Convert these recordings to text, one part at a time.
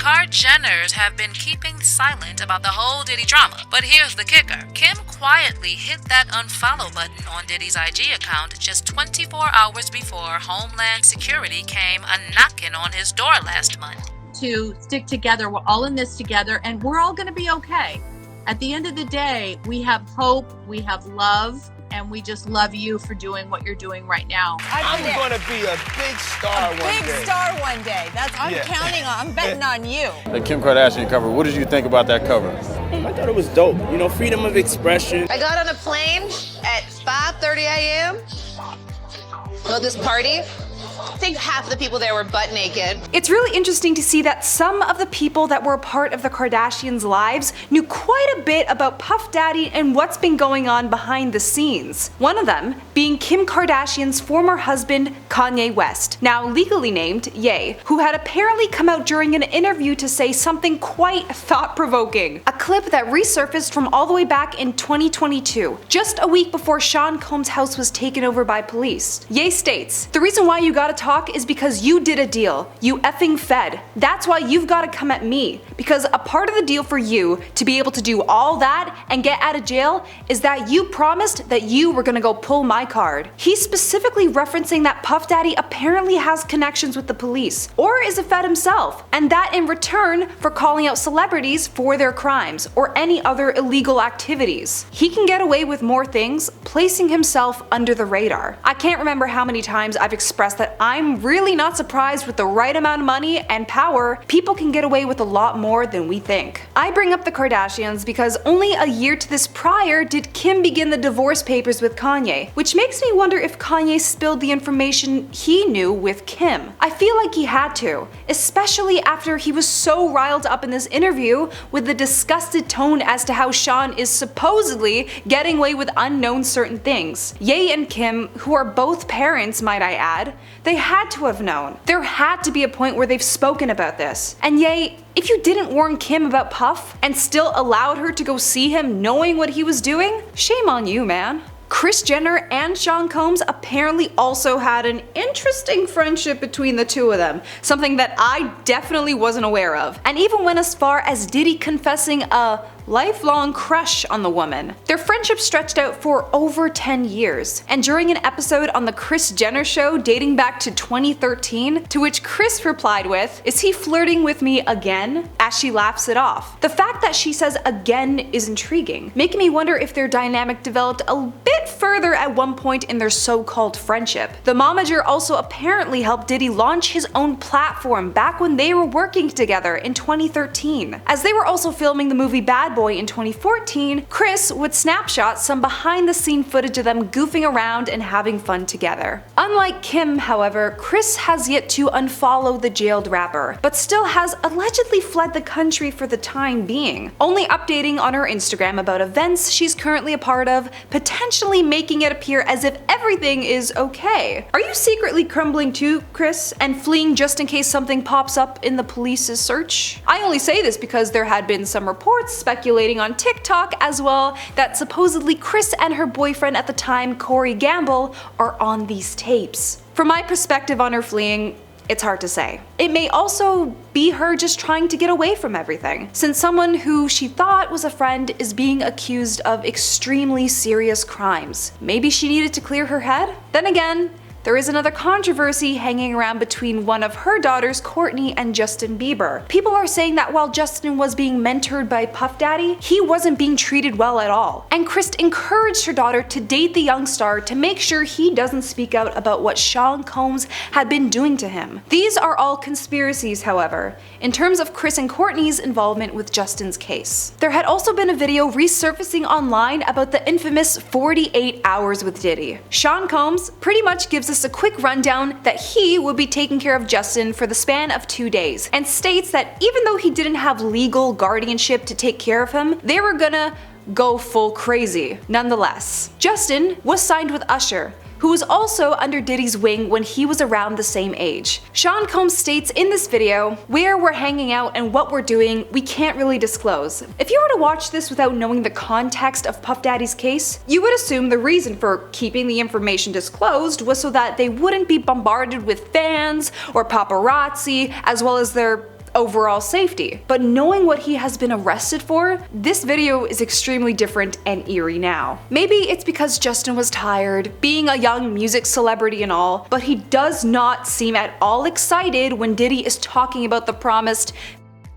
Jenners have been keeping silent about the whole Diddy drama. But here's the kicker. Kim quietly hit that unfollow button on Diddy's IG account just 24 hours before Homeland Security came a-knocking on his door last month. To stick together, we're all in this together, and we're all going to be okay. At the end of the day, we have hope, we have love, and we just love you for doing what you're doing right now. I'm going to be a big star one day. Big star one day. I'm counting on, I'm betting on you. The Kim Kardashian cover, what did you think about that cover? I thought it was dope. You know, freedom of expression. I got on a plane at 5:30 a.m. Go to this party. I think half the people there were butt naked. It's really interesting to see that some of the people that were a part of the Kardashians' lives knew quite a bit about Puff Daddy and what's been going on behind the scenes. One of them being Kim Kardashian's former husband, Kanye West, now legally named Ye, who had apparently come out during an interview to say something quite thought-provoking. A clip that resurfaced from all the way back in 2022, just a week before Sean Combs' house was taken over by police. Ye states, "The reason why you gotta talk is because you did a deal. You effing fed. That's why you've gotta come at me. Because a part of the deal for you to be able to do all that and get out of jail is that you promised that you were gonna go pull my card." He's specifically referencing that Puff Daddy apparently has connections with the police, or is a fed himself, and that in return for calling out celebrities for their crimes or any other illegal activities, he can get away with more things, placing himself under the radar. I can't remember how many times I've expressed that I'm really not surprised with the right amount of money and power, people can get away with a lot more than we think. I bring up the Kardashians because only a year to this prior did Kim begin the divorce papers with Kanye, which makes me wonder if Kanye spilled the information he knew with Kim. I feel like he had to, especially after he was so riled up in this interview with the disgusted tone as to how Sean is supposedly getting away with unknown certain things. Ye and Kim, who are both parents might I add, they had to have known. There had to be a point where they've spoken about this. And Ye, if you didn't warn Kim about Puff and still allowed her to go see him knowing what he was doing, shame on you, man. Kris Jenner and Sean Combs apparently also had an interesting friendship between the two of them, something that I definitely wasn't aware of, and even went as far as Diddy confessing a lifelong crush on the woman. Their friendship stretched out for over 10 years, and during an episode on the Kris Jenner show dating back to 2013, to which Kris replied with, "Is he flirting with me again?" as she laughs it off. The fact that she says again is intriguing, making me wonder if their dynamic developed a bit further at one point in their so-called friendship. The momager also apparently helped Diddy launch his own platform back when they were working together in 2013. As they were also filming the movie Bad Boy in 2014, Kris would snapshot some behind-the-scene footage of them goofing around and having fun together. Unlike Kim, however, Kris has yet to unfollow the jailed rapper, but still has allegedly fled the country for the time being, only updating on her Instagram about events she's currently a part of, potentially making it appear as if everything is okay. Are you secretly crumbling too, Kris, and fleeing just in case something pops up in the police's search? I only say this because there had been some reports speculating on TikTok as well that supposedly Kris and her boyfriend at the time, Corey Gamble, are on these tapes. From my perspective on her fleeing, it's hard to say. It may also be her just trying to get away from everything, since someone who she thought was a friend is being accused of extremely serious crimes. Maybe she needed to clear her head? Then again, there is another controversy hanging around between one of her daughters, Kourtney, and Justin Bieber. People are saying that while Justin was being mentored by Puff Daddy, he wasn't being treated well at all. And Kris encouraged her daughter to date the young star to make sure he doesn't speak out about what Sean Combs had been doing to him. These are all conspiracies, however, in terms of Kris and Kourtney's involvement with Justin's case. There had also been a video resurfacing online about the infamous 48 hours with Diddy. Sean Combs pretty much gives us a quick rundown that he would be taking care of Justin for the span of 2 days, and states that even though he didn't have legal guardianship to take care of him, they were gonna go full crazy nonetheless. Justin was signed with Usher, who was also under Diddy's wing when he was around the same age. Sean Combs states in this video, "Where we're hanging out and what we're doing, we can't really disclose." If you were to watch this without knowing the context of Puff Daddy's case, you would assume the reason for keeping the information disclosed was so that they wouldn't be bombarded with fans or paparazzi, as well as their overall safety. But knowing what he has been arrested for, this video is extremely different and eerie now. Maybe it's because Justin was tired, being a young music celebrity and all, but he does not seem at all excited when Diddy is talking about the promised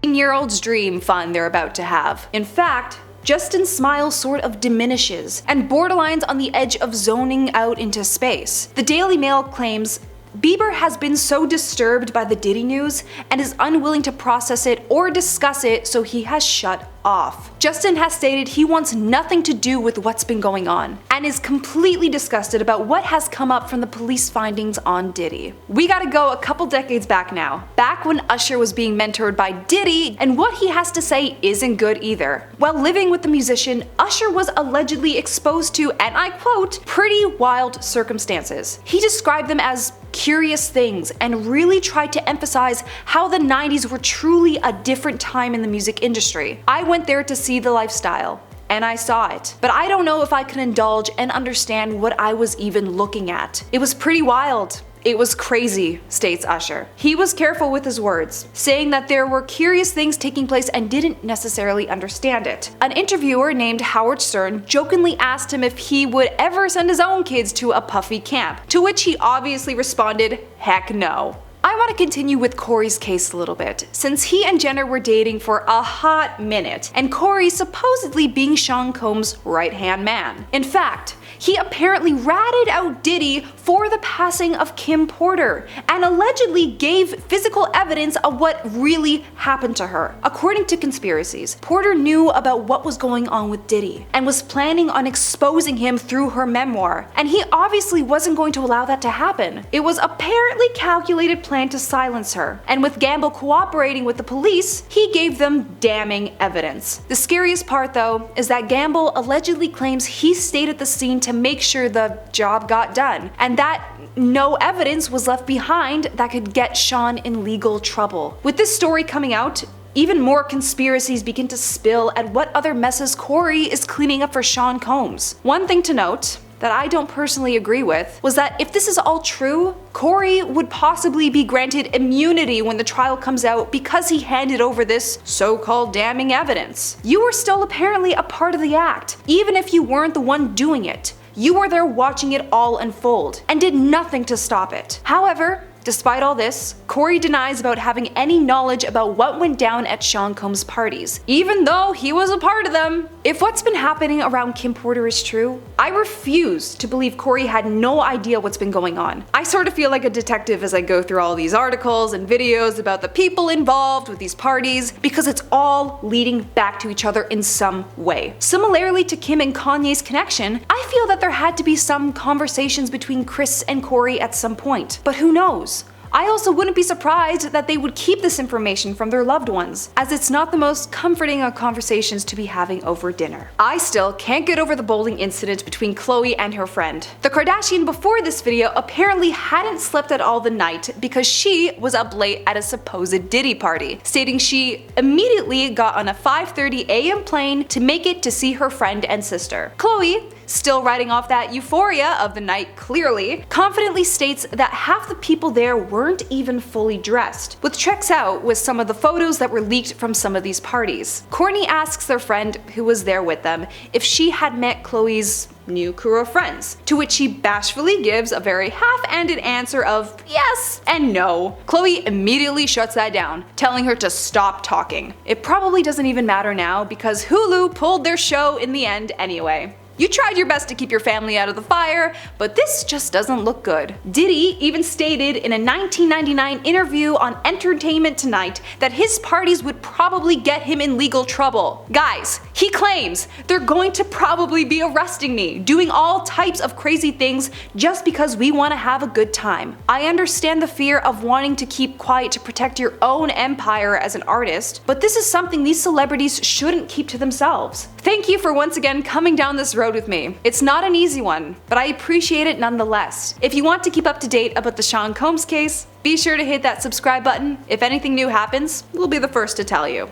15-year-old's dream fun they're about to have. In fact, Justin's smile sort of diminishes and borderlines on the edge of zoning out into space. The Daily Mail claims Bieber has been so disturbed by the Diddy news and is unwilling to process it or discuss it, so he has shut off. Justin has stated he wants nothing to do with what's been going on and is completely disgusted about what has come up from the police findings on Diddy. We gotta go a couple decades back now, back when Usher was being mentored by Diddy, and what he has to say isn't good either. While living with the musician, Usher was allegedly exposed to, and I quote, pretty wild circumstances. He described them as curious things and really tried to emphasize how the 90s were truly a different time in the music industry. I went there to see the lifestyle, and I saw it. But I don't know if I can indulge and understand what I was even looking at. It was pretty wild. It was crazy, states Usher. He was careful with his words, saying that there were curious things taking place and didn't necessarily understand it. An interviewer named Howard Stern jokingly asked him if he would ever send his own kids to a puffy camp, to which he obviously responded, heck no. I want to continue with Corey's case a little bit, since he and Jenner were dating for a hot minute, and Corey supposedly being Sean Combs' right-hand man. In fact, he apparently ratted out Diddy for the passing of Kim Porter, and allegedly gave physical evidence of what really happened to her. According to conspiracies, Porter knew about what was going on with Diddy, and was planning on exposing him through her memoir, and he obviously wasn't going to allow that to happen. It was apparently calculated plan to silence her, and with Gamble cooperating with the police, he gave them damning evidence. The scariest part though is that Gamble allegedly claims he stayed at the scene to make sure the job got done, and that no evidence was left behind that could get Sean in legal trouble. With this story coming out, even more conspiracies begin to spill at what other messes Corey is cleaning up for Sean Combs. One thing to note that I don't personally agree with was that if this is all true, Corey would possibly be granted immunity when the trial comes out because he handed over this so-called damning evidence. You were still apparently a part of the act, even if you weren't the one doing it. You were there watching it all unfold and did nothing to stop it. However, despite all this, Corey denies about having any knowledge about what went down at Sean Combs' parties, even though he was a part of them. If what's been happening around Kim Porter is true, I refuse to believe Corey had no idea what's been going on. I sort of feel like a detective as I go through all these articles and videos about the people involved with these parties, because it's all leading back to each other in some way. Similarly to Kim and Kanye's connection, I feel that there had to be some conversations between Kris and Corey at some point, but who knows? I also wouldn't be surprised that they would keep this information from their loved ones, as it's not the most comforting of conversations to be having over dinner. I still can't get over the bowling incident between Khloe and her friend. The Kardashian before this video apparently hadn't slept at all the night because she was up late at a supposed Diddy party, stating she immediately got on a 5:30 a.m. plane to make it to see her friend and sister. Khloe, still riding off that euphoria of the night clearly, confidently states that half the people there weren't even fully dressed, which checks out with some of the photos that were leaked from some of these parties. Kourtney asks their friend who was there with them if she had met Khloe's new crew of friends, to which she bashfully gives a very half-ended answer of yes and no. Khloe immediately shuts that down, telling her to stop talking. It probably doesn't even matter now because Hulu pulled their show in the end anyway. You tried your best to keep your family out of the fire, but this just doesn't look good. Diddy even stated in a 1999 interview on Entertainment Tonight that his parties would probably get him in legal trouble. Guys, he claims they're going to probably be arresting me, doing all types of crazy things just because we want to have a good time. I understand the fear of wanting to keep quiet to protect your own empire as an artist, but this is something these celebrities shouldn't keep to themselves. Thank you for once again coming down this road with me. It's not an easy one, but I appreciate it nonetheless. If you want to keep up to date about the Sean Combs case, be sure to hit that subscribe button. If anything new happens, we'll be the first to tell you.